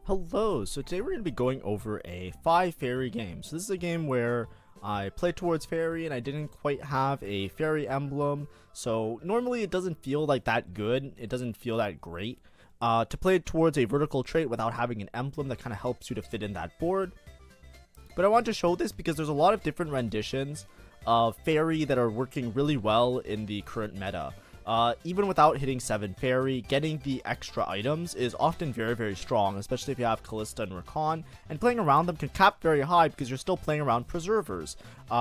Hello, so today we're going to be going over a 5 fairy game. So this is a game where I played towards fairy and I didn't quite have a fairy emblem. So normally it doesn't feel like that good, it doesn't feel that great to play towards a vertical trait without having an emblem that kind of helps you to fit in that board. But I want to show this because there's a lot of different renditions of fairy that are working really well in the current meta. Even without hitting 7 fairy, getting the extra items is often very strong, especially if you have KALISTA and Rakan, and playing around them can cap very high because you're still playing around preservers.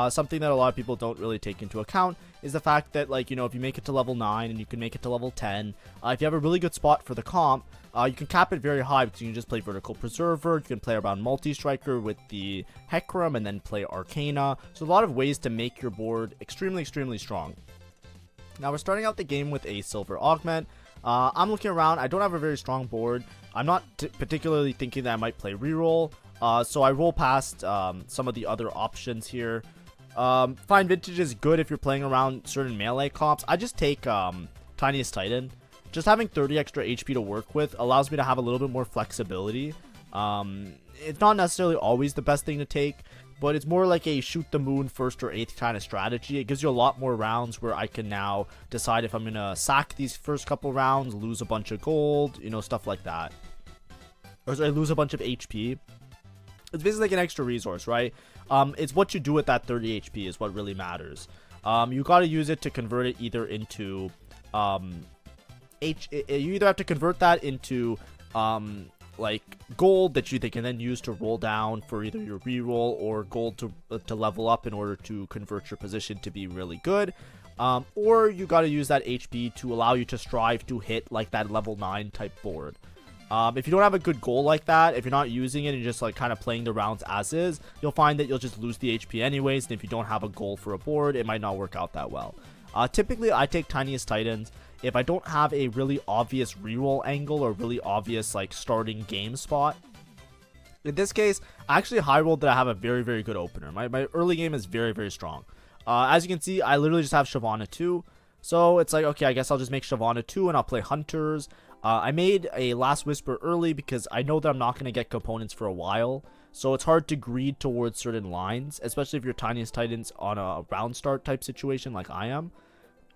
Something that a lot of people don't really take into account is the fact that, like, if you make it to level 9 and you can make it to level 10, if you have a really good spot for the comp, you can cap it very high because you can just play vertical preserver, you can play around multi-striker with the Hecarim and then play Arcana, so a lot of ways to make your board extremely strong. Now we're starting out the game with a silver augment. I'm looking around. I don't have a very strong board. I'm not particularly thinking that I might play reroll. So I roll past some of the other options here. Fine Vintage is good if you're playing around certain melee comps. I just take Tiniest Titan. Just having 30 extra HP to work with allows me to have a little bit more flexibility. It's not necessarily always the best thing to take, but it's more like a shoot the moon first or 8th kind of strategy. It gives you a lot more rounds where I can now decide if I'm going to sack these first couple rounds, lose a bunch of gold, stuff like that. Or sorry, lose a bunch of HP. It's basically like an extra resource, right? It's what you do with that 30 HP is what really matters. You got to use it to convert it either into... you either have to convert that into... like gold that you can then use to roll down for either your reroll, or gold to level up in order to convert your position to be really good, or you got to use that HP to allow you to strive to hit like that level 9 type board. If you don't have a good goal like that, if you're not using it and just like kind of playing the rounds as is, you'll find that you'll just lose the HP anyways, and if you don't have a goal for a board, it might not work out that well. Typically I take Tiniest Titans if I don't have a really obvious reroll angle or really obvious like starting game spot. In this case, I actually high rolled that I have a very good opener. My early game is very strong. As you can see, I literally just have Shyvana 2. So it's like, okay, I guess I'll just make Shyvana 2 and I'll play Hunters. I made a Last Whisper early because I know that I'm not going to get components for a while. So it's hard to greed towards certain lines, especially if you're Tiniest Titans on a round start type situation like I am.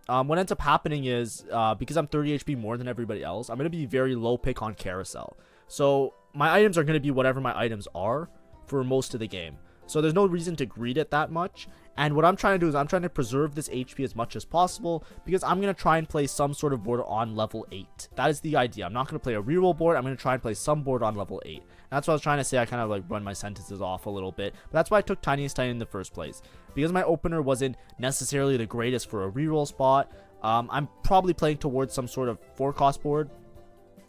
What ends up happening is, because I'm 30 HP more than everybody else, I'm going to be very low pick on Carousel. So my items are going to be whatever my items are for most of the game. So there's no reason to greed it that much. And what I'm trying to do is I'm trying to preserve this HP as much as possible, because I'm going to try and play some sort of board on level 8. That is the idea. I'm not going to play a reroll board. I'm going to try and play some board on level 8. And that's what I was trying to say. I kind of like run my sentences off a little bit. But that's why I took Tiniest Titan in the first place. Because my opener wasn't necessarily the greatest for a reroll spot. I'm probably playing towards some sort of 4-cost board.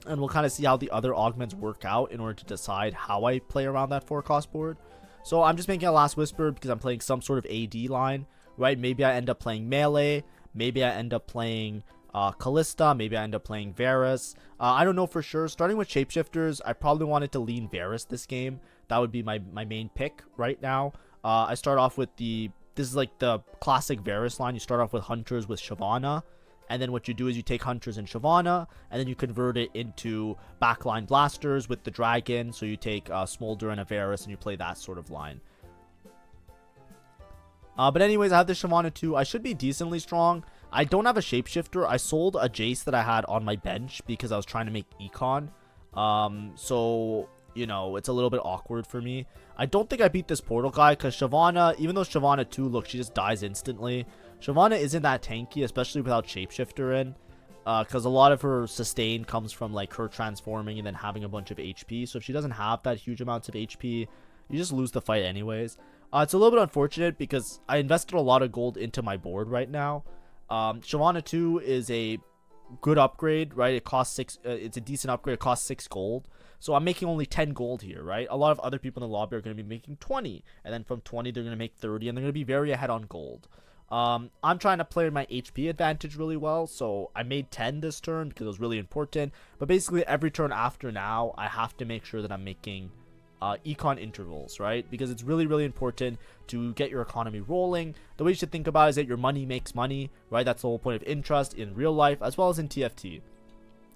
And we'll kind of see how the other augments work out in order to decide how I play around that 4-cost board. So I'm just making a Last Whisper because I'm playing some sort of AD line, right? Maybe I end up playing melee. Maybe I end up playing KALISTA. Maybe I end up playing Varus. I don't know for sure. Starting with Shapeshifters, I probably wanted to lean Varus this game. That would be my main pick right now. I start off with this is like the classic Varus line. You start off with Hunters with Shyvana. And then what you do is you take Hunters and Shyvana, and then you convert it into backline blasters with the dragon. So you take Smolder and a Varus, and you play that sort of line. But anyways, I have the Shyvana 2. I should be decently strong. I don't have a Shapeshifter. I sold a Jace that I had on my bench because I was trying to make Econ. So, it's a little bit awkward for me. I don't think I beat this Portal guy because Shyvana, even though Shyvana 2, look, she just dies instantly. Shyvana isn't that tanky, especially without Shapeshifter in, because a lot of her sustain comes from like her transforming and then having a bunch of HP. So if she doesn't have that huge amounts of HP, you just lose the fight anyways. It's a little bit unfortunate because I invested a lot of gold into my board right now. Shyvana 2 is a good upgrade, right? It costs 6. It's a decent upgrade. It costs 6 gold. So I'm making only 10 gold here, right? A lot of other people in the lobby are going to be making 20, and then from 20 they're going to make 30, and they're going to be very ahead on gold. I'm trying to play my HP advantage really well, so I made 10 this turn because it was really important. But basically every turn after now, I have to make sure that I'm making econ intervals, right? Because it's really important to get your economy rolling. The way you should think about it is that your money makes money, right? That's the whole point of interest in real life as well as in TFT.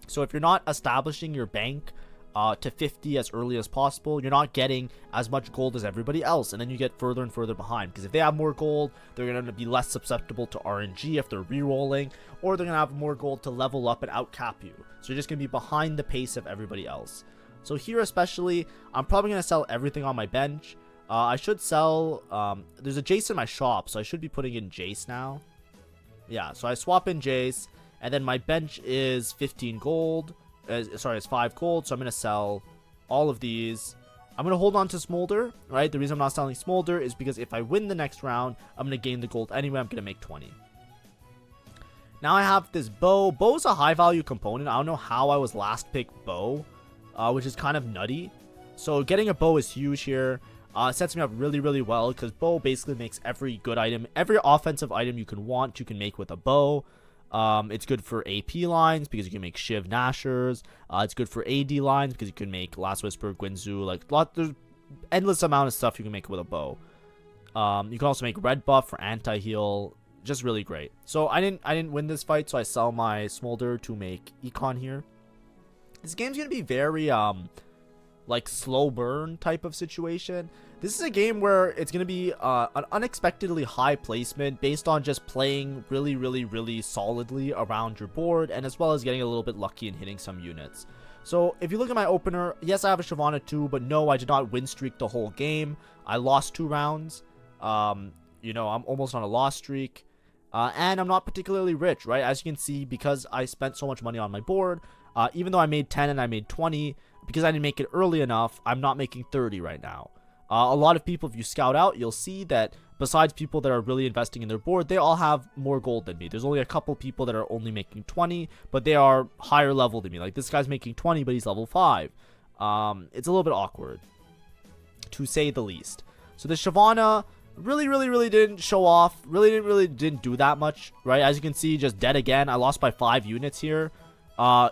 So if you're not establishing your bank to 50 as early as possible, you're not getting as much gold as everybody else, and then you get further and further behind, because if they have more gold, they're going to be less susceptible to RNG if they're re-rolling, or they're going to have more gold to level up and outcap you. So you're just going to be behind the pace of everybody else. So here especially, I'm probably going to sell everything on my bench. I should sell, there's a Jace in my shop, so I should be putting in Jace now. Yeah, so I swap in Jace, and then my bench is 15 gold. It's 5 gold, so I'm going to sell all of these. I'm going to hold on to Smolder, right? The reason I'm not selling Smolder is because if I win the next round, I'm going to gain the gold anyway. I'm going to make 20. Now I have this bow. Bow's a high value component. I don't know how I was last pick bow, which is kind of nutty. So getting a bow is huge here. It sets me up really, really well, because bow basically makes every good item, every offensive item you can make with a bow. It's good for AP lines because you can make Shiv Nashers. It's good for AD lines because you can make Last Whisper, Guinzu. Like there's endless amount of stuff you can make with a bow. You can also make red buff for anti-heal. Just really great. So I didn't win this fight, so I sell my Smolder to make Econ here. This game's gonna be very like slow burn type of situation. This is a game where it's going to be an unexpectedly high placement based on just playing really, really, really solidly around your board, and as well as getting a little bit lucky and hitting some units. So if you look at my opener, yes, I have a Shyvana too, but no, I did not win streak the whole game. I lost 2 rounds. You know, I'm almost on a loss streak. And I'm not particularly rich, right? As you can see, because I spent so much money on my board, even though I made 10 and I made 20, because I didn't make it early enough, I'm not making 30 right now. A lot of people, if you scout out, you'll see that besides people that are really investing in their board, they all have more gold than me. There's only a couple people that are only making 20, but they are higher level than me. Like this guy's making 20, but he's level 5. It's a little bit awkward, to say the least. So the Shyvana really didn't show off. Really didn't do that much, right? As you can see, just dead again. I lost by 5 units here,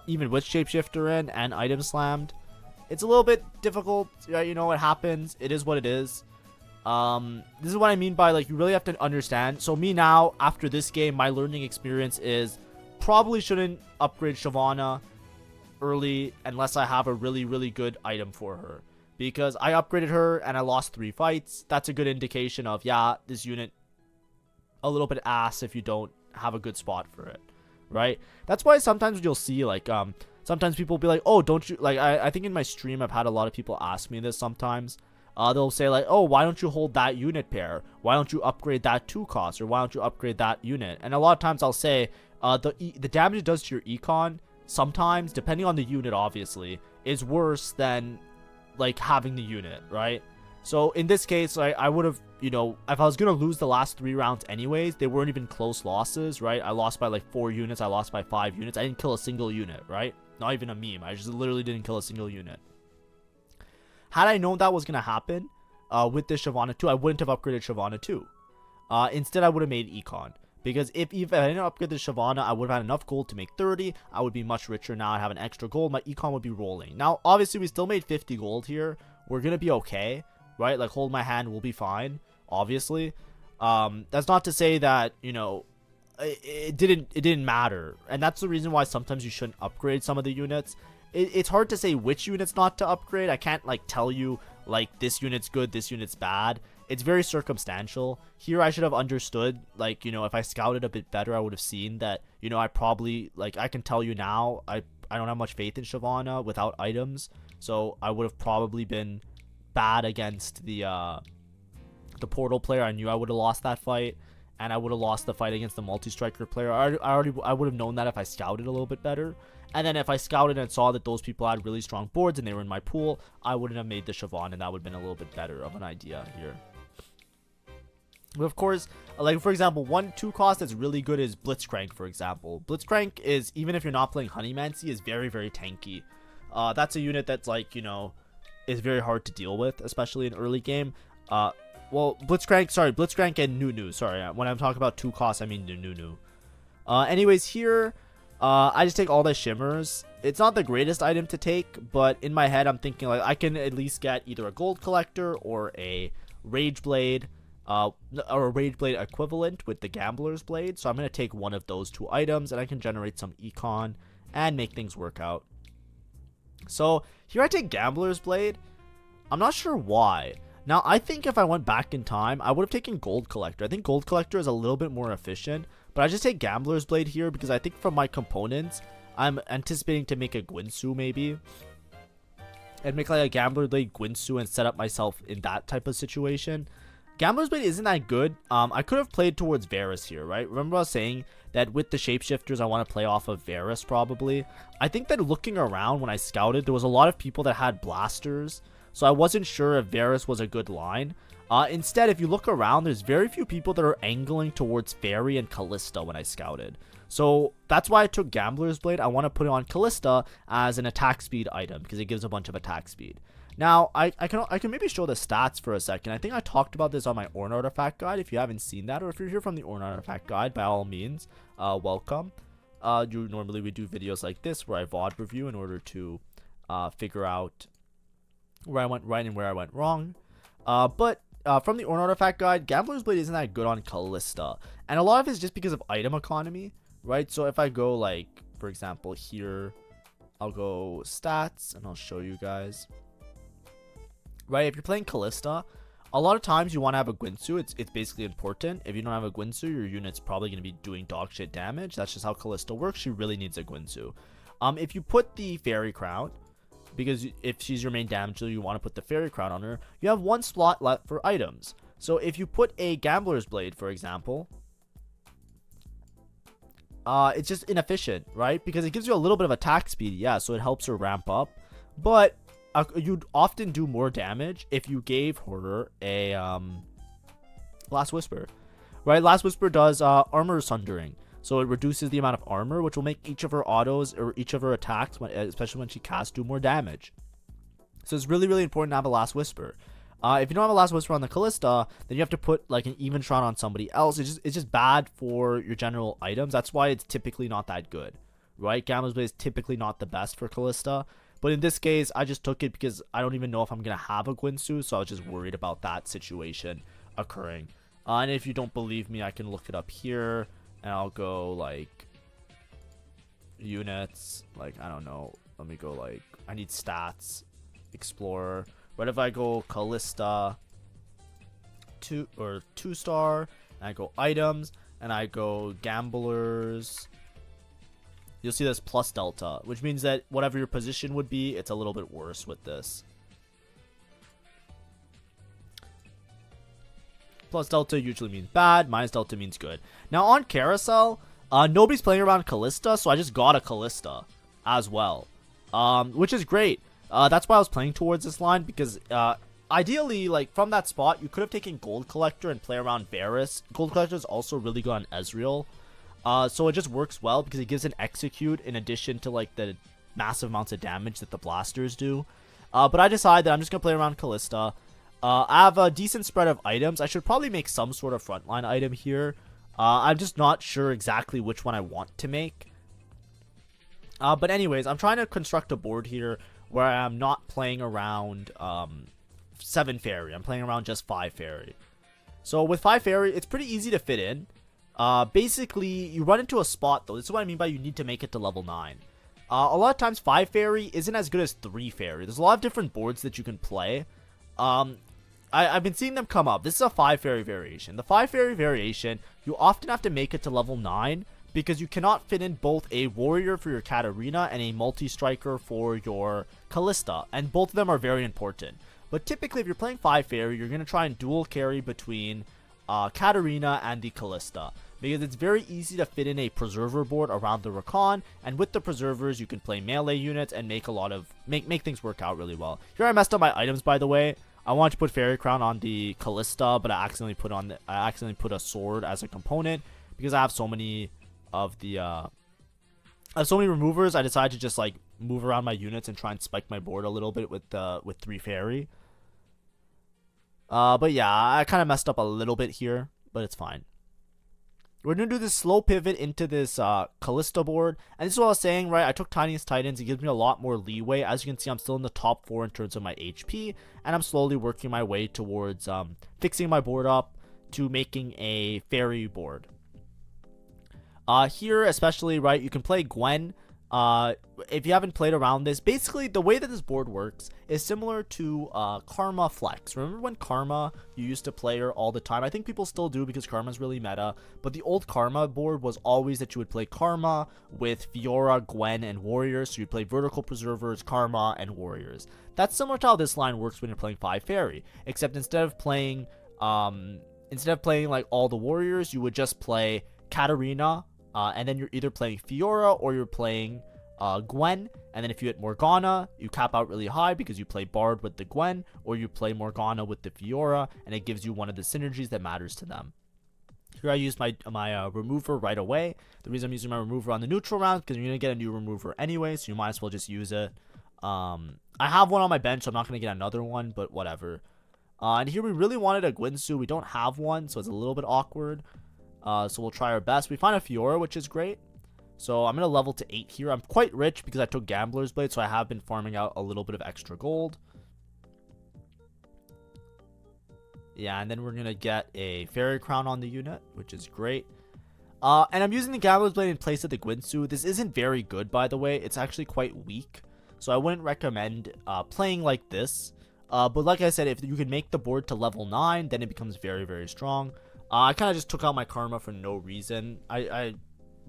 even with Shapeshifter in and item slammed. It's a little bit difficult, right? You know, it happens. It is what it is. This is what I mean by, like, you really have to understand. So me now, after this game, my learning experience is probably shouldn't upgrade Shyvana early unless I have a really good item for her. Because I upgraded her and I lost 3 fights. That's a good indication of, yeah, this unit a little bit ass if you don't have a good spot for it, right? That's why sometimes you'll see, like, sometimes people will be like, oh, don't you, like, I think in my stream I've had a lot of people ask me this sometimes. They'll say like, oh, why don't you hold that unit pair? Why don't you upgrade that 2 cost? Or why don't you upgrade that unit? And a lot of times I'll say, the damage it does to your econ, sometimes, depending on the unit obviously, is worse than, like, having the unit, right? So in this case, like, I would have, you know, if I was going to lose the last 3 rounds anyways, they weren't even close losses, right? I lost by like 4 units. I lost by 5 units. I didn't kill a single unit, right? Not even a meme. I just literally didn't kill a single unit. Had I known that was going to happen with this Shyvana 2, I wouldn't have upgraded Shyvana 2. Instead, I would have made Econ. Because if I didn't upgrade the Shyvana, I would have had enough gold to make 30. I would be much richer now. I'd have an extra gold. My Econ would be rolling. Now, obviously, we still made 50 gold here. We're going to be okay, right? Like, hold my hand, we'll be fine, obviously. That's not to say that, you know, it didn't matter. And that's the reason why sometimes you shouldn't upgrade some of the units. It's hard to say which units not to upgrade. I can't, like, tell you, like, this unit's good, this unit's bad. It's very circumstantial. Here, I should have understood, like, you know, if I scouted a bit better, I would have seen that, you know, I probably, like, I can tell you now, I don't have much faith in Shyvana without items. So, I would have probably been bad against the portal player. I knew I would have lost that fight. And I would have lost the fight against the multi-striker player. I would have known that if I scouted a little bit better. And then if I scouted and saw that those people had really strong boards and they were in my pool, I wouldn't have made the Shyvana, and that would have been a little bit better of an idea here. But of course, like, for example, 1-2 cost that's really good is Blitzcrank, for example. Blitzcrank is, even if you're not playing Honeymancy, is very tanky. That's a unit that's, like, you know, is very hard to deal with, especially in early game. Well, Blitzcrank and Nunu. Sorry, when I'm talking about 2 costs, I mean Nunu. Anyways, here, I just take all the shimmers. It's not the greatest item to take, but in my head, I'm thinking, like, I can at least get either a gold collector or a rage blade, or a rage blade equivalent with the gambler's blade. So I'm going to take one of those 2 items, and I can generate some econ and make things work out. So here I take Gambler's Blade. I'm not sure why. Now, I think if I went back in time, I would have taken Gold Collector. I think Gold Collector is a little bit more efficient, but I just take Gambler's Blade here because I think from my components, I'm anticipating to make a Guinsoo maybe. And make like a Gambler's Blade Guinsoo and set up myself in that type of situation. Gambler's Blade isn't that good. I could have played towards Varus here, right? Remember I was saying that with the Shapeshifters, I want to play off of Varus probably. I think that looking around when I scouted, there was a lot of people that had blasters. So I wasn't sure if Varus was a good line. Instead, if you look around, there's very few people that are angling towards Faerie and KALISTA when I scouted. So that's why I took Gambler's Blade. I want to put it on KALISTA as an attack speed item because it gives a bunch of attack speed. Now, I can maybe show the stats for a second. I think I talked about this on my Ornn Artifact Guide. If you haven't seen that, or if you're here from the Ornn Artifact Guide, by all means, welcome. Normally we do videos like this where I VOD review in order to figure out where I went right and where I went wrong. But from the Ornn Artifact Guide, Gambler's Blade isn't that good on KALISTA. And a lot of it is just because of item economy, right? So if I go like, for example, here, I'll go stats and I'll show you guys. Right, if you're playing KALISTA, a lot of times you want to have a Guinsoo. It's basically important. If you don't have a Guinsoo, your unit's probably going to be doing dog shit damage. That's just how KALISTA works. She really needs a Guinsoo. If you put the Faerie Crown, because if she's your main damage dealer, you want to put the Faerie Crown on her, you have one slot left for items. So if you put a Gambler's Blade, for example, it's just inefficient, right? Because it gives you a little bit of attack speed, yeah, so it helps her ramp up. But you'd often do more damage if you gave her a Last Whisper, right? Last Whisper does armor sundering, so it reduces the amount of armor, which will make each of her autos or each of her attacks, especially when she casts, do more damage. So it's really, really important to have a Last Whisper. If you don't have a Last Whisper on the KALISTA, then you have to put like an even shot on somebody else. It's just bad for your general items. That's why it's typically not that good, right? Gambler's Blade is typically not the best for KALISTA. But in this case, I just took it because I don't even know if I'm going to have a Guinsoo, so I was just worried about that situation occurring. And if you don't believe me, I can look it up here, and I'll go, like, units, like, I don't know, let me go, like, I need stats, Explorer. What if I go KALISTA 2-star, and I go items, and I go gamblers, you'll see this plus delta, which means that whatever your position would be, it's a little bit worse with this. Plus delta usually means bad, minus delta means good. Now on Carousel, nobody's playing around KALISTA, so I just got a KALISTA as well, which is great. That's why I was playing towards this line, because ideally, like, from that spot, you could have taken Gold Collector and play around Varus. Gold Collector is also really good on Ezreal. So it just works well because it gives an execute in addition to like the massive amounts of damage that the blasters do. But I decided that I'm just going to play around KALISTA. I have a decent spread of items. I should probably make some sort of frontline item here. I'm just not sure exactly which one I want to make. But anyways, I'm trying to construct a board here where I'm not playing around 7 Faerie. I'm playing around just 5 Faerie. So with 5 Faerie, it's pretty easy to fit in. Basically, you run into a spot, though. This is what I mean by you need to make it to level 9. A lot of times, 5 Faerie isn't as good as 3 Faerie. There's a lot of different boards that you can play. I've been seeing them come up. This is a 5 Faerie variation. The 5 Faerie variation, you often have to make it to level 9 because you cannot fit in both a warrior for your Katarina and a multi-striker for your KALISTA. And both of them are very important. But typically, if you're playing 5 Faerie, you're going to try and dual carry between Katarina and the KALISTA, because it's very easy to fit in a preserver board around the Rakan, and with the preservers you can play melee units and make a lot of make things work out really well. Here I messed up my items, by the way. I wanted to put Faerie Crown on the KALISTA, but I accidentally put a sword as a component because I have so many of the I have so many removers. I decided to just like move around my units and try and spike my board a little bit with 3 Faerie. But yeah, I kind of messed up a little bit here, but it's fine. We're going to do this slow pivot into this KALISTA board. And this is what I was saying, right? I took Tiniest Titans. It gives me a lot more leeway. As you can see, I'm still in the top 4 in terms of my HP. And I'm slowly working my way towards fixing my board up to making a Faerie board. Here, especially, right, you can play Gwen. if you haven't played around this, basically the way that this board works is similar to Karma Flex. Remember when Karma, you used to play her all the time? I think people still do because Karma's really meta, but the old Karma board was always that you would play Karma with Fiora, Gwen, and Warriors. So you'd play Vertical Preservers, Karma, and Warriors. That's similar to how this line works when you're playing 5 Faerie, except instead of playing like all the Warriors, you would just play Katarina, and then you're either playing Fiora or you're playing Gwen, and then if you hit Morgana, you cap out really high because you play Bard with the Gwen, or you play Morgana with the Fiora, and it gives you one of the synergies that matters to them. Here I use my remover right away. The reason I'm using my remover on the neutral round is because you're going to get a new remover anyway, so you might as well just use it. I have one on my bench, so I'm not going to get another one, but whatever. And here we really wanted a Gwynsu. We don't have one, so it's a little bit awkward. So we'll try our best. We find a Fiora, which is great. So I'm going to level to 8 here. I'm quite rich because I took Gambler's Blade, so I have been farming out a little bit of extra gold. Yeah, and then we're going to get a Fairy Crown on the unit, which is great. And I'm using the Gambler's Blade in place of the Gwynsu. This isn't very good, by the way. It's actually quite weak. So I wouldn't recommend playing like this. But like I said, if you can make the board to level 9, then it becomes very, very strong. I kind of just took out my Karma for no reason. I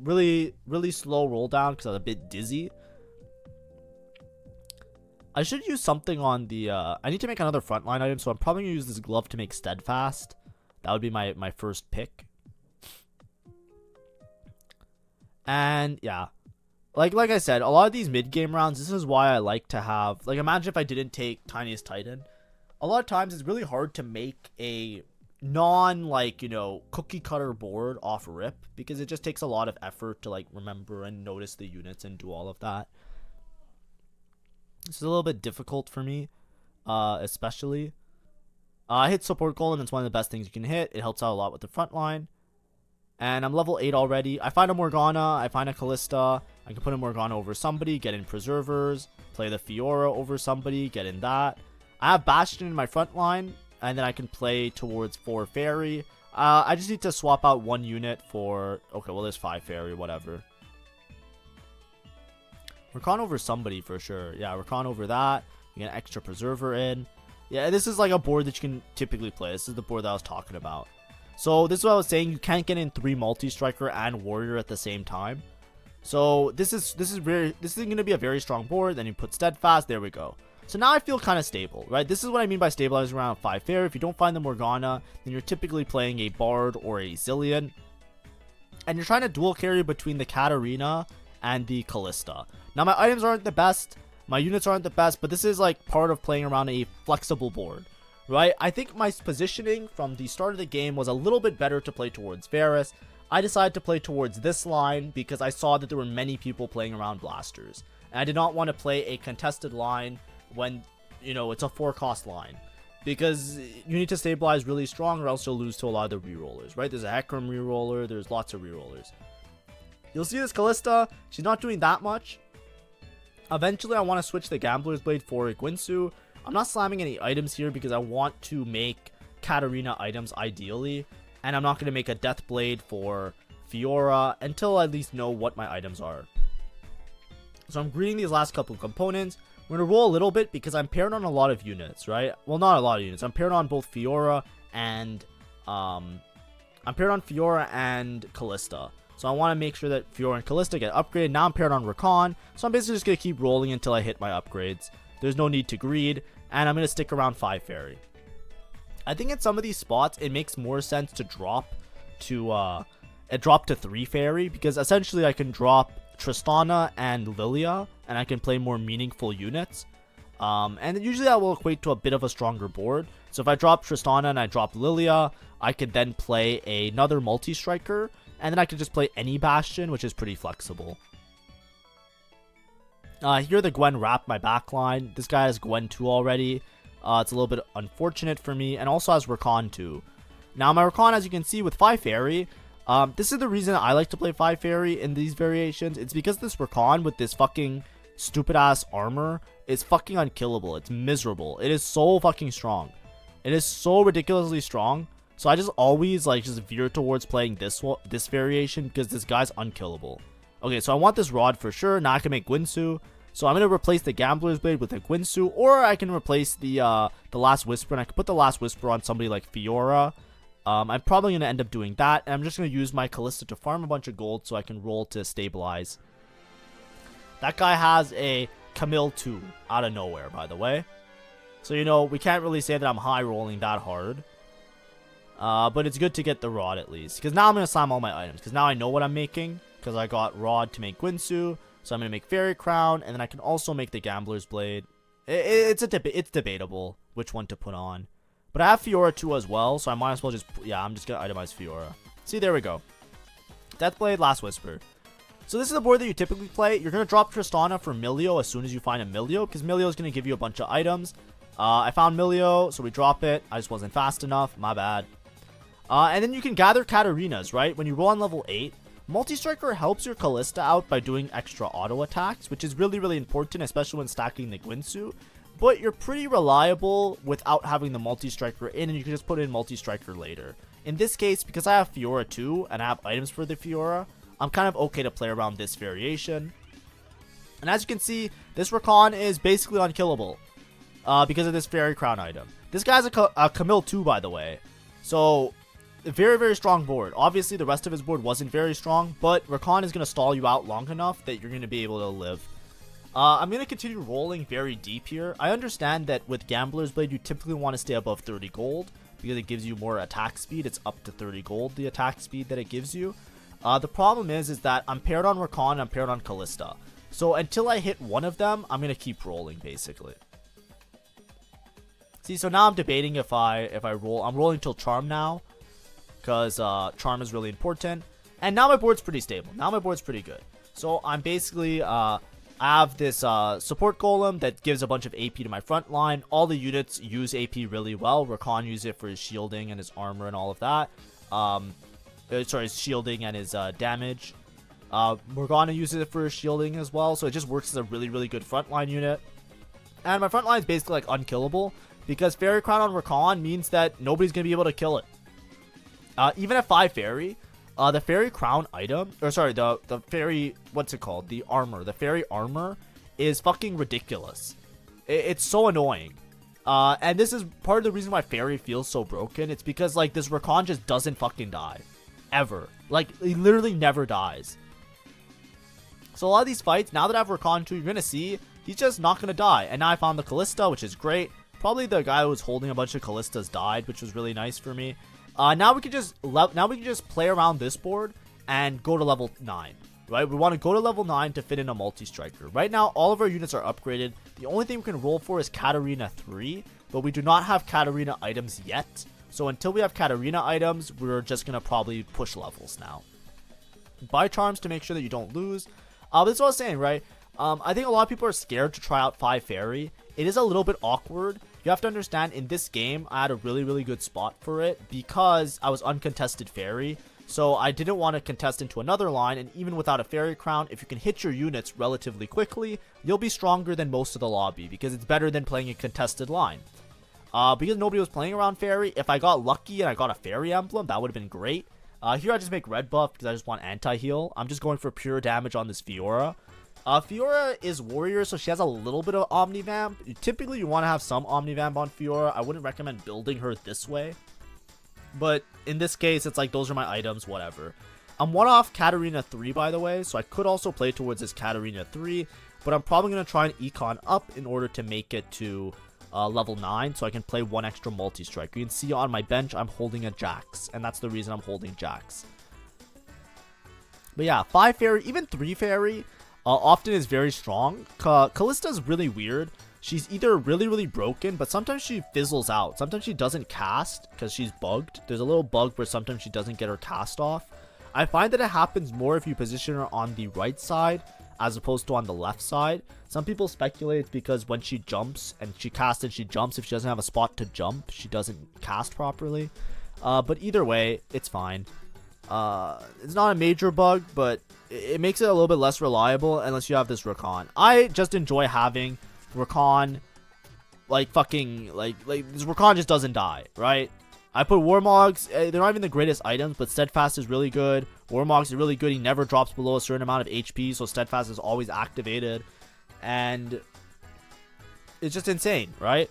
really slow roll down because I was a bit dizzy. I should use something on the I need to make another frontline item, so I'm probably gonna use this glove to make steadfast. That would be my first pick. And yeah, like I said, a lot of these mid-game rounds, this is why I like to have, like, imagine if I didn't take Tiniest Titan. A lot of times it's really hard to make a non, like, you know, cookie cutter board off rip, because it just takes a lot of effort to, like, remember and notice the units and do all of that. This is a little bit difficult for me, especially. I hit support golem, and it's one of the best things you can hit. It helps out a lot with the front line. And I'm level 8 already. I find a Morgana, I find a KALISTA. I can put a Morgana over somebody, get in Preservers, play the Fiora over somebody, get in that. I have Bastion in my front line, and then I can play towards 4 Faerie. I just need to swap out one unit for... Okay, well, there's 5 Faerie, whatever. Rakan over somebody for sure. Yeah, Rakan over that. You get an extra Preserver in. Yeah, this is like a board that you can typically play. This is the board that I was talking about. So this is what I was saying. You can't get in 3 multi-striker and warrior at the same time. So this is going to be a very strong board. Then you put steadfast. There we go. So now I feel kind of stable, right? This is what I mean by stabilizing around 5 Faerie. If you don't find the Morgana, then you're typically playing a Bard or a Zillion. And you're trying to dual carry between the Katarina and the KALISTA. Now my items aren't the best. My units aren't the best. But this is like part of playing around a flexible board. Right, I think my positioning from the start of the game was a little bit better to play towards Varus. I decided to play towards this line because I saw that there were many people playing around blasters. And I did not want to play a contested line when, you know, it's a 4-cost line. Because you need to stabilize really strong or else you'll lose to a lot of the rerollers, right? There's a Hecarim reroller, there's lots of rerollers. You'll see this KALISTA, she's not doing that much. Eventually I want to switch the Gambler's Blade for a Gwynsu. I'm not slamming any items here because I want to make Katarina items ideally. And I'm not going to make a Death Blade for Fiora until I at least know what my items are. So I'm greeting these last couple of components. We're going to roll a little bit because I'm paired on a lot of units, right? Well, not a lot of units. I'm paired on both Fiora and KALISTA. So I want to make sure that Fiora and KALISTA get upgraded. Now I'm paired on Rakan. So I'm basically just going to keep rolling until I hit my upgrades. There's no need to greed, and I'm going to stick around 5 Faerie. I think in some of these spots, it makes more sense to drop to 3 Faerie, because essentially I can drop Tristana and Lilia, and I can play more meaningful units. And usually that will equate to a bit of a stronger board. So if I drop Tristana and I drop Lilia, I could then play another multi-striker, and then I could just play any Bastion, which is pretty flexible. Here the Gwen wrapped my backline. This guy has Gwen 2 already. It's a little bit unfortunate for me. And also has Rakan 2. Now my Rakan, as you can see with 5 Faerie, this is the reason I like to play 5 Faerie in these variations. It's because this Rakan with this fucking stupid ass armor is fucking unkillable. It's miserable. It is so fucking strong. It is so ridiculously strong. So I just always like just veer towards playing this variation because this guy's unkillable. Okay, so I want this rod for sure. Now I can make Gwynsu. So I'm going to replace the Gambler's Blade with a Guinsoo, or I can replace the Last Whisper, and I can put the Last Whisper on somebody like Fiora. I'm probably going to end up doing that, and I'm just going to use my KALISTA to farm a bunch of gold so I can roll to stabilize. That guy has a Camille 2 out of nowhere, by the way. So, you know, we can't really say that I'm high rolling that hard. But it's good to get the Rod at least, because now I'm going to slam all my items, because now I know what I'm making, because I got Rod to make Guinsoo. So I'm going to make Fairy Crown, and then I can also make the Gambler's Blade. It's debatable which one to put on. But I have Fiora 2 as well, so I might as well just... Yeah, I'm just going to itemize Fiora. See, there we go. Deathblade, Last Whisper. So this is the board that you typically play. You're going to drop Tristana for Milio as soon as you find a Milio, because Milio is going to give you a bunch of items. I found Milio, so we drop it. I just wasn't fast enough. My bad. And then you can gather Katarinas, right? When you roll on level 8, Multi-Striker helps your KALISTA out by doing extra auto attacks, which is really, really important, especially when stacking the Guinsoo. But you're pretty reliable without having the Multi-Striker in, and you can just put in Multi-Striker later. In this case, because I have Fiora 2, and I have items for the Fiora, I'm kind of okay to play around this variation. And as you can see, this Rakan is basically unkillable, because of this Fairy Crown item. This guy's a Camille 2, by the way. So, very, very strong board. Obviously, the rest of his board wasn't very strong, but Rakan is going to stall you out long enough that you're going to be able to live. I'm going to continue rolling very deep here. I understand that with Gambler's Blade, you typically want to stay above 30 gold because it gives you more attack speed. It's up to 30 gold, the attack speed that it gives you. The problem is that I'm paired on Rakan and I'm paired on KALISTA. So until I hit one of them, I'm going to keep rolling, basically. See, so now I'm debating if I roll. I'm rolling till Charm now because Charm is really important. And now my board's pretty stable. Now my board's pretty good. So I'm basically... I have this support golem that gives a bunch of AP to my front line. All the units use AP really well. Rakan uses it for his shielding and his armor and all of that. Sorry, his shielding and his damage. Morgana uses it for his shielding as well. So it just works as a really, really good frontline unit. And my front line is basically like unkillable because Fairy Crown on Rakan means that nobody's going to be able to kill it. Even at 5 Fairy... the Fairy Crown item, or sorry, the Fairy, what's it called? The armor. The Fairy armor is fucking ridiculous. It's so annoying. And this is part of the reason why Fairy feels so broken. It's because, like, this Rakan just doesn't fucking die. Ever. Like, he literally never dies. So a lot of these fights, now that I have Rakan 2, you're going to see, he's just not going to die. And now I found the KALISTA, which is great. Probably the guy who was holding a bunch of KALISTAs died, which was really nice for me. Now we can just play around this board and go to level 9, right? We want to go to level 9 to fit in a multi-striker. Right now, all of our units are upgraded. The only thing we can roll for is Katarina 3, but we do not have Katarina items yet. So until we have Katarina items, we're just going to probably push levels now. Buy charms to make sure that you don't lose. That's what I was saying, right? I think a lot of people are scared to try out 5 Fairy. It is a little bit awkward. You have to understand, in this game, I had a really, really good spot for it because I was uncontested Fairy. So I didn't want to contest into another line, and even without a Fairy Crown, if you can hit your units relatively quickly, you'll be stronger than most of the lobby because it's better than playing a contested line. Because nobody was playing around Fairy, if I got lucky and I got a Faerie Emblem, that would have been great. Here I just make red buff because I just want anti-heal. I'm just going for pure damage on this Fiora. Fiora is warrior, so she has a little bit of Omnivamp. Typically, you want to have some Omnivamp on Fiora. I wouldn't recommend building her this way. But in this case, it's like, those are my items, whatever. I'm one off Katarina 3, by the way, so I could also play towards this Katarina 3. But I'm probably going to try and econ up in order to make it to level 9, so I can play one extra multi-strike. You can see on my bench, I'm holding a Jax, and that's the reason I'm holding Jax. But yeah, 5 Fairy, even 3 Fairy... often is very strong. KALISTA is really weird. She's either really, really broken, but sometimes she fizzles out. Sometimes she doesn't cast because she's bugged. There's a little bug where sometimes she doesn't get her cast off. I find that it happens more if you position her on the right side as opposed to on the left side. Some people speculate it's because when she jumps and she casts and she jumps, if she doesn't have a spot to jump, she doesn't cast properly. But either way, it's fine. It's not a major bug, but it makes it a little bit less reliable unless you have this Rakan. I just enjoy having Rakan, like, fucking, like this Rakan just doesn't die, right? I put Warmogs, they're not even the greatest items, but Steadfast is really good. Warmogs is really good, he never drops below a certain amount of HP, so Steadfast is always activated. and it's just insane, right?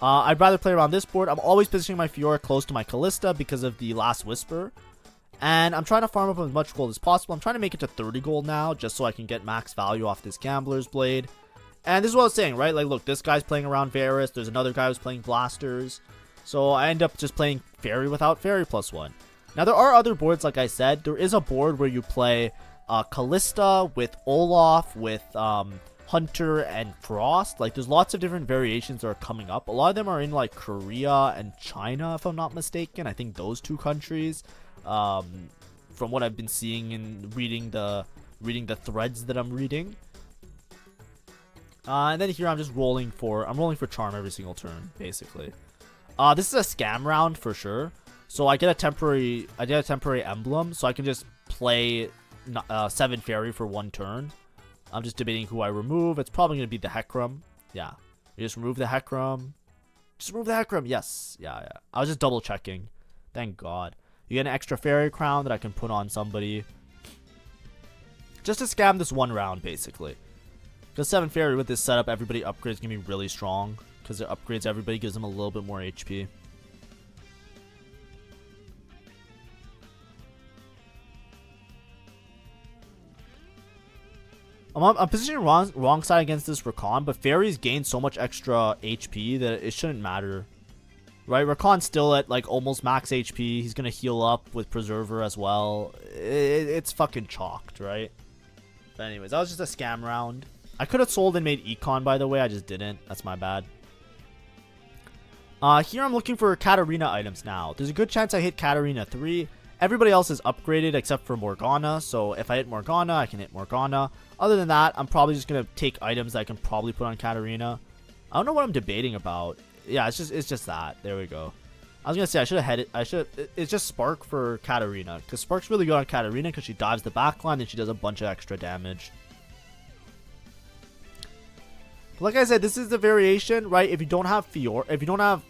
I'd rather play around this board. I'm always positioning my Fiora close to my Kalista because of the Last Whisper. And I'm trying to farm up as much gold as possible. I'm trying to make it to 30 gold now, just so I can get max value off this Gambler's Blade. And this is what I was saying, right? Like, look, this guy's playing around Varus. There's another guy who's playing Blasters. So I end up just playing Fairy without Fairy +1. Now, there are other boards, like I said. There is a board where you play Kalista with Olaf, with Hunter and Frost. Like, there's lots of different variations that are coming up. A lot of them are in like Korea and China, if I'm not mistaken. I think those two countries, from what I've been seeing and reading the threads that I'm reading. And then here I'm just rolling for charm every single turn, basically. This is a scam round for sure. So I get a temporary emblem, so I can just play 7 fairy for 1 turn. I'm just debating who I remove. It's probably going to be the Hecarim. Yeah. You just remove the Hecarim. Just remove the Hecarim. Yes. Yeah. I was just double checking. Thank God. You get an extra fairy crown that I can put on somebody. Just to scam this 1 round, basically. Because 7 fairy with this setup, everybody upgrades going to be really strong. Because it upgrades everybody, gives them a little bit more HP. I'm positioning wrong side against this Rakan, but Fairies gain so much extra HP that it shouldn't matter. Right? Rakan's still at like almost max HP. He's going to heal up with Preserver as well. It's fucking chalked, right? But anyways, that was just a scam round. I could have sold and made Econ, by the way. I just didn't. That's my bad. Here I'm looking for Katarina items now. There's a good chance I hit Katarina 3. Everybody else is upgraded except for Morgana, so if I hit Morgana, I can hit Morgana. Other than that, I'm probably just going to take items that I can probably put on Katarina. I don't know what I'm debating about. Yeah, it's just that. There we go. I was going to say I should have had it. It's just Spark for Katarina, because Spark's really good on Katarina because she dives the backline and she does a bunch of extra damage. But like I said, this is the variation, right? If you don't have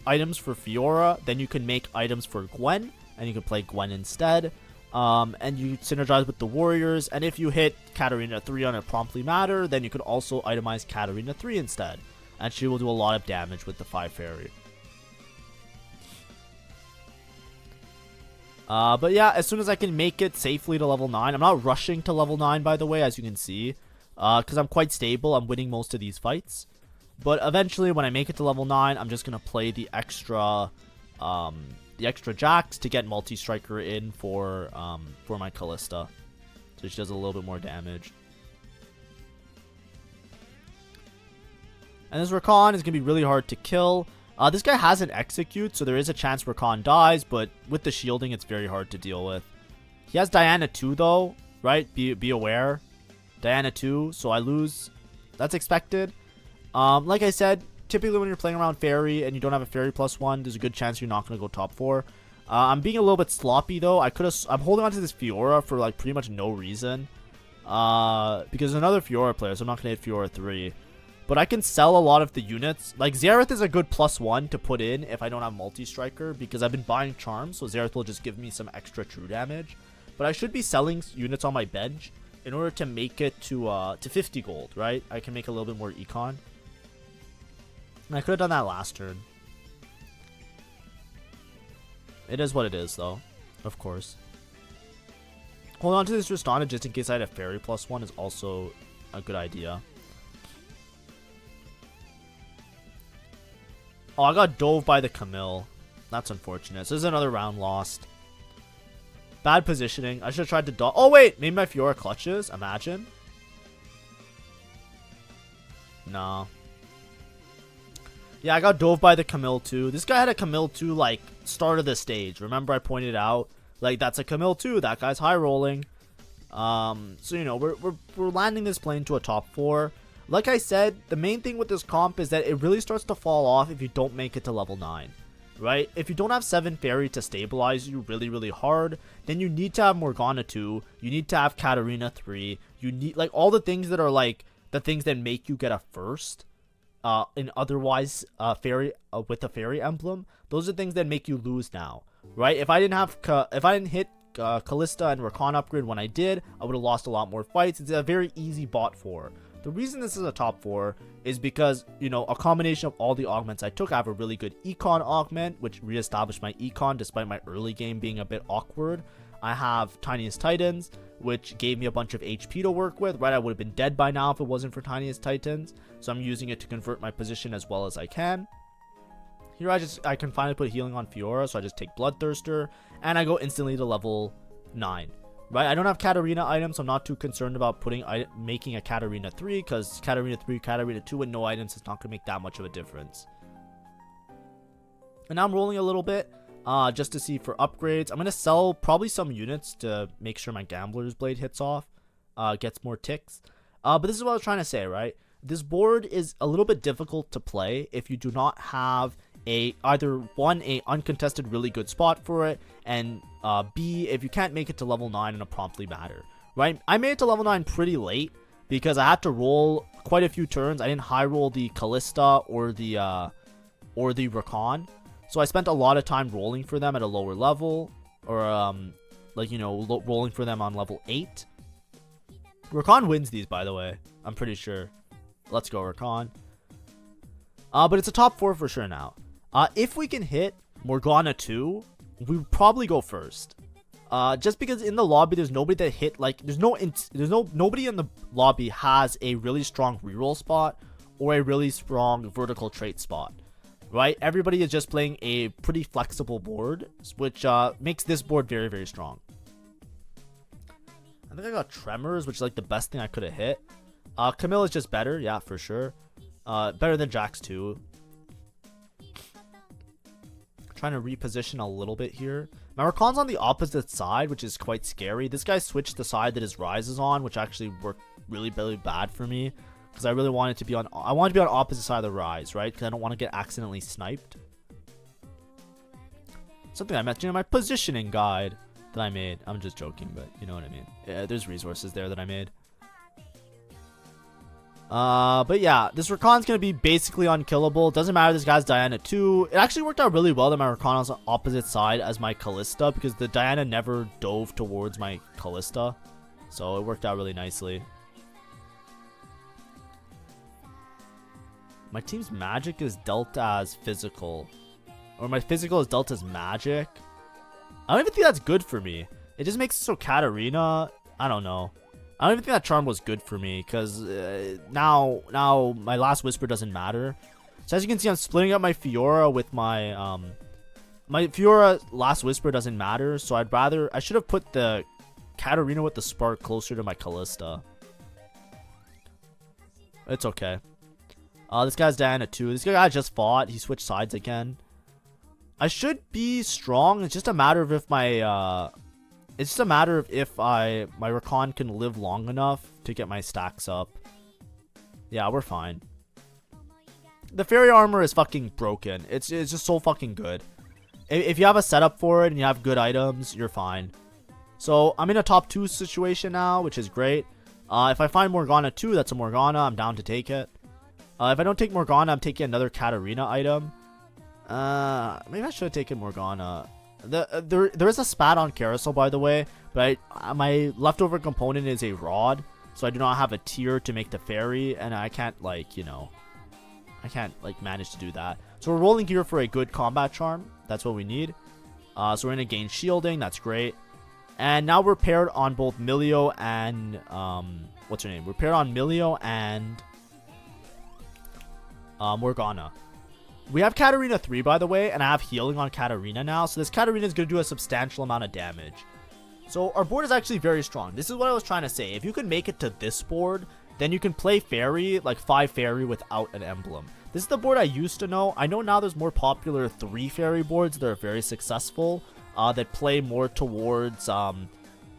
items for Fiora, then you can make items for Gwen. And you can play Gwen instead. And you synergize with the warriors. And if you hit Katarina 3 on a Promptly Matter, then you could also itemize Katarina 3 instead. And she will do a lot of damage with the 5 fairy. But yeah, as soon as I can make it safely to level 9. I'm not rushing to level 9, by the way, as you can see. Because I'm quite stable. I'm winning most of these fights. But eventually, when I make it to level 9, I'm just going to play the extra jacks to get multi-striker in for my Kalista, so she does a little bit more damage. And this Rakan is going to be really hard to kill. This guy has an execute, so there is a chance Rakan dies, but with the shielding, it's very hard to deal with. He has Diana 2 though, right? Be aware. Diana 2, so I lose. That's expected. Like I said, typically when you're playing around Fairy and you don't have a Fairy +1, there's a good chance you're not going to go top 4. I'm being a little bit sloppy though. I'm holding on to this Fiora for like pretty much no reason. Because there's another Fiora player, so I'm not going to hit Fiora 3. But I can sell a lot of the units. Like Xerath is a good +1 to put in if I don't have multi-striker, because I've been buying charms, so Xerath will just give me some extra true damage. But I should be selling units on my bench in order to make it to 50 gold, right? I can make a little bit more econ. I could have done that last turn. It is what it is, though. Of course. Hold on to this Tristana just in case I had a Fairy +1 is also a good idea. Oh, I got dove by the Camille. That's unfortunate. So this is another round lost. Bad positioning. I should have tried to dodge. Oh, wait. Maybe my Fiora clutches. Imagine. Nah. Yeah, I got dove by the Camille too. This guy had a Camille 2 like start of the stage. Remember I pointed out like that's a Camille 2. That guy's high rolling. So you know we're landing this plane to a top 4. Like I said, the main thing with this comp is that it really starts to fall off if you don't make it to level 9. Right? If you don't have 7 fairy to stabilize you really hard, then you need to have Morgana 2. You need to have Katarina 3. You need like all the things that are like the things that make you get a first. In otherwise fairy with a Faerie Emblem, those are things that make you lose now, right? If I didn't hit Kalista and Rakan upgrade when I did, I would have lost a lot more fights. It's a very easy bot 4. The reason this is a top 4 is because, you know, a combination of all the augments I took. I have a really good econ augment, which reestablished my econ despite my early game being a bit awkward. I have Tiniest Titans, which gave me a bunch of HP to work with, right? I would have been dead by now if it wasn't for Tiniest Titans. So I'm using it to convert my position as well as I can. Here I can finally put healing on Fiora, so I just take Bloodthirster, and I go instantly to level 9. Right, I don't have Katarina items, so I'm not too concerned about making a Katarina 3, because Katarina 3, Katarina 2 with no items is not going to make that much of a difference. And now I'm rolling a little bit, just to see for upgrades. I'm going to sell probably some units to make sure my Gambler's Blade hits off, gets more ticks. But this is what I was trying to say, right? This board is a little bit difficult to play if you do not have either one, a uncontested really good spot for it, and B, if you can't make it to level 9 in a promptly matter, right? I made it to level 9 pretty late because I had to roll quite a few turns. I didn't high roll the KALISTA or the Rakan, so I spent a lot of time rolling for them at a lower level, or like, you know, rolling for them on level 8. Rakan wins these, by the way, I'm pretty sure. Let's go, Rakan. But it's a top 4 for sure now. If we can hit Morgana 2, we would probably go first. Just because in the lobby there's nobody that hit, like, nobody in the lobby has a really strong reroll spot or a really strong vertical trait spot, right? Everybody is just playing a pretty flexible board, which makes this board very, very strong. I think I got Tremors, which is like the best thing I could have hit. Camille is just better, yeah, for sure. Better than Jax too. Trying to reposition a little bit here. My Rakan's on the opposite side, which is quite scary. This guy switched the side that his Rise is on, which actually worked really, really bad for me, because I really wanted to be on. I wanted to be on opposite side of the Rise, right? Because I don't want to get accidentally sniped. Something I mentioned in my positioning guide that I made. I'm just joking, but you know what I mean. Yeah, there's resources there that I made. But yeah, this Rakan's gonna be basically unkillable. Doesn't matter, this guy's Diana 2. It actually worked out really well that my Rakan was on the opposite side as my KALISTA, because the Diana never dove towards my KALISTA. So it worked out really nicely. My team's magic is dealt as physical. Or my physical is dealt as magic. I don't even think that's good for me. It just makes it so Katarina, I don't know. I don't even think that charm was good for me, because now my last whisper doesn't matter. So as you can see, I'm splitting up my Fiora with my my Fiora last whisper doesn't matter. So I should have put the Katarina with the spark closer to my KALISTA. It's okay. This guy's Diana 2. This guy I just fought. He switched sides again. I should be strong. It's just a matter of if my my Rakan can live long enough to get my stacks up. Yeah, we're fine. The fairy armor is fucking broken. It's just so fucking good. If you have a setup for it and you have good items, you're fine. So I'm in a top 2 situation now, which is great. If I find Morgana 2, that's a Morgana. I'm down to take it. If I don't take Morgana, I'm taking another Katarina item. Maybe I should have taken Morgana. There is a spat on Carousel, by the way, but my leftover component is a rod, so I do not have a tier to make the fairy, and I can't, like, you know, I can't, like, manage to do that. So we're rolling here for a good combat charm. That's what we need. So we're gonna gain shielding. That's great. And now we're paired on both Milio and what's her name? We're paired on Milio and Morgana. We have Katarina 3, by the way, and I have healing on Katarina now. So this Katarina is going to do a substantial amount of damage. So our board is actually very strong. This is what I was trying to say. If you can make it to this board, then you can play Fairy, like 5 Fairy without an emblem. This is the board I used to know. I know now there's more popular 3 Fairy boards that are very successful, that play more towards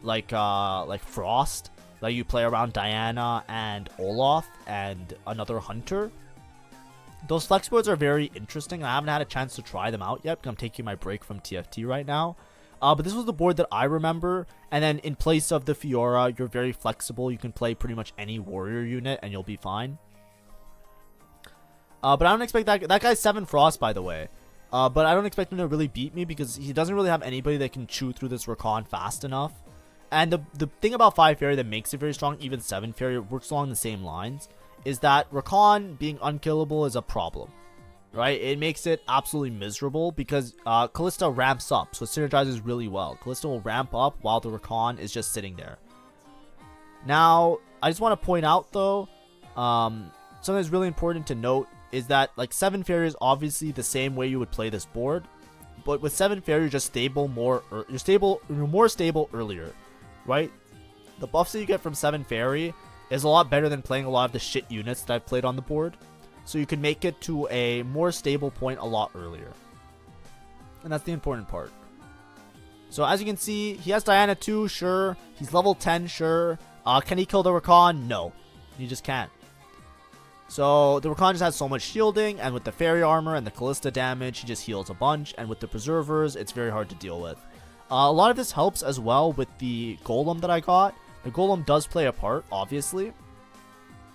like Frost. Like you play around Diana and Olaf and another Hunter. Those flex boards are very interesting. I haven't had a chance to try them out yet because I'm taking my break from TFT right now. But this was the board that I remember. And then in place of the Fiora, you're very flexible. You can play pretty much any warrior unit and you'll be fine. But I don't expect that guy's 7 Frost, by the way. But I don't expect him to really beat me because he doesn't really have anybody that can chew through this Rakan fast enough. And the thing about 5 Faerie that makes it very strong, even 7 Faerie works along the same lines, is that Rakan being unkillable is a problem, right? It makes it absolutely miserable because KALISTA ramps up, so it synergizes really well. KALISTA will ramp up while the Rakan is just sitting there. Now, I just want to point out though, something that's really important to note is that like 7 Faerie is obviously the same way you would play this board, but with 7 Faerie you're just stable more, you're more stable earlier, right? The buffs that you get from 7 Faerie is a lot better than playing a lot of the shit units that I've played on the board, so you can make it to a more stable point a lot earlier, and that's the important part. So as you can see, he has Diana 2, sure. He's level 10, sure. Can he kill the Rakan? No, he just can't. So the Rakan just has so much shielding, and with the Faerie armor and the KALISTA damage, he just heals a bunch, and with the preservers, it's very hard to deal with. A lot of this helps as well with the golem that I got. The golem does play a part, obviously.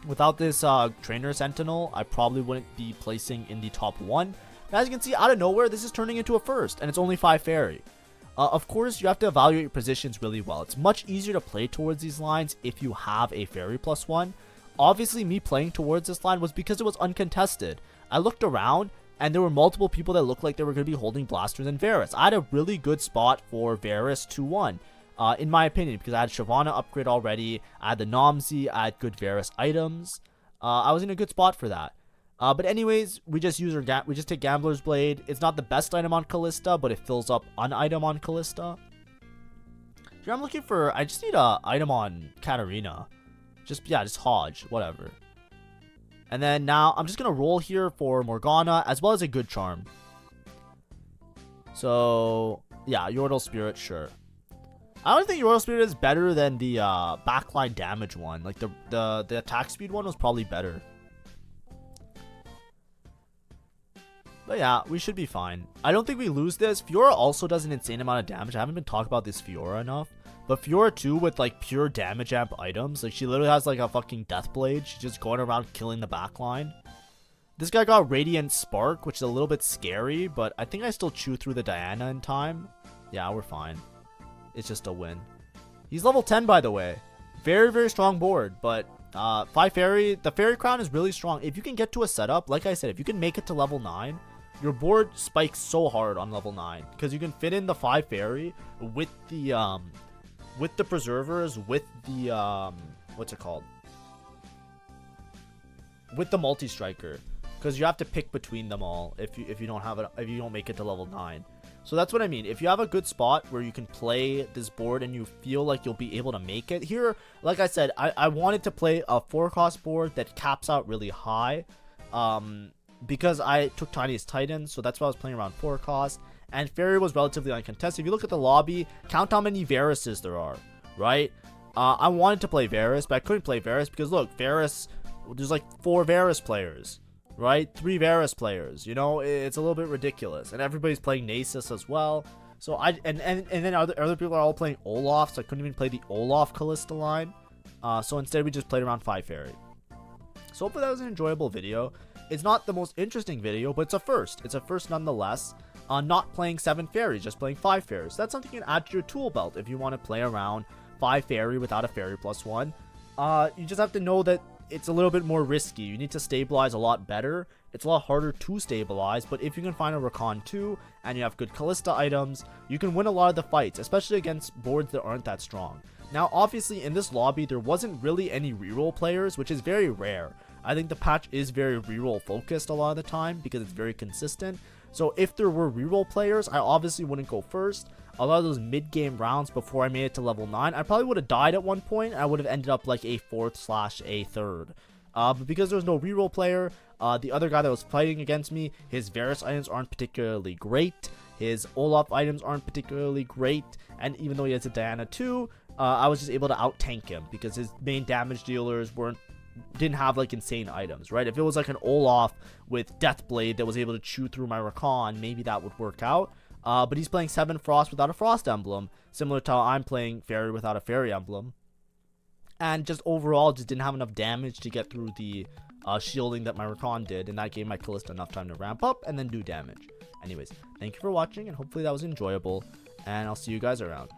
Without this trainer sentinel, I probably wouldn't be placing in the top 1. But as you can see, out of nowhere, this is turning into a first, and it's only 5 Faerie. Of course, you have to evaluate your positions really well. It's much easier to play towards these lines if you have a Faerie +1. Obviously, me playing towards this line was because it was uncontested. I looked around, and there were multiple people that looked like they were going to be holding Blasters and Varus. I had a really good spot for Varus 2-1, in my opinion, because I had Shyvana upgrade already, I had the Nomzi, I had good Varus items. I was in a good spot for that. But anyways, we just take Gambler's Blade. It's not the best item on KALISTA, but it fills up an item on KALISTA. Here I'm looking for, I just need a item on Katarina. Just Hodge, whatever. And then now I'm just going to roll here for Morgana, as well as a good charm. So, yeah, Yordle Spirit, sure. I don't think Yordle Spirit is better than the backline damage one. Like, the attack speed one was probably better. But yeah, we should be fine. I don't think we lose this. Fiora also does an insane amount of damage. I haven't been talking about this Fiora enough. But Fiora 2 with like pure damage amp items. Like she literally has like a fucking death blade. She's just going around killing the backline. This guy got Radiant Spark, which is a little bit scary. But I think I still chew through the Diana in time. Yeah, we're fine. It's just a win. He's level 10 by the way. Very, very strong board. But 5 Faerie, the Faerie Crown is really strong. If you can get to a setup, like I said, if you can make it to level 9, your board spikes so hard on level 9 because you can fit in the 5 Faerie with the preservers, with the what's it called? With the multi-striker, because you have to pick between them all if you don't make it to level 9. So that's what I mean. If you have a good spot where you can play this board and you feel like you'll be able to make it here, like I said, I wanted to play a 4-cost board that caps out really high. Because I took Tiniest Titan, so that's why I was playing around 4 cost. And Faerie was relatively uncontested. If you look at the lobby, count how many Varuses there are, right? I wanted to play Varus, but I couldn't play Varus because look, Varus, there's like 4 Varus players, right? 3 Varus players, you know, it's a little bit ridiculous. And everybody's playing Nasus as well. So and then other people are all playing Olaf, so I couldn't even play the Olaf Kalista line. So instead we just played around 5 Faerie. So hopefully that was an enjoyable video. It's not the most interesting video, but it's a first. It's a first nonetheless. Not playing 7 Faeries, just playing 5 Faeries. So that's something you can add to your tool belt if you want to play around 5 Faerie without a Faerie +1. You just have to know that it's a little bit more risky. You need to stabilize a lot better. It's a lot harder to stabilize, but if you can find a Rakan 2 and you have good KALISTA items, you can win a lot of the fights, especially against boards that aren't that strong. Now, obviously, in this lobby, there wasn't really any reroll players, which is very rare. I think the patch is very reroll focused a lot of the time because it's very consistent. So if there were reroll players, I obviously wouldn't go first. A lot of those mid-game rounds before I made it to level 9, I probably would have died at one point. I would have ended up like a 4th/a 3rd. But because there was no reroll player, the other guy that was fighting against me, his Varus items aren't particularly great. His Olaf items aren't particularly great. And even though he has a Diana 2, I was just able to out-tank him because his main damage dealers didn't have like insane items, right? If it was like an Olaf with Deathblade that was able to chew through my Rakan, maybe that would work out. But he's playing 7 Frost without a Frost emblem, similar to how I'm playing Faerie without a Faerie emblem. And just overall, just didn't have enough damage to get through the shielding that my Rakan did, and that gave my KALISTA enough time to ramp up and then do damage. Anyways, thank you for watching, and hopefully that was enjoyable, and I'll see you guys around.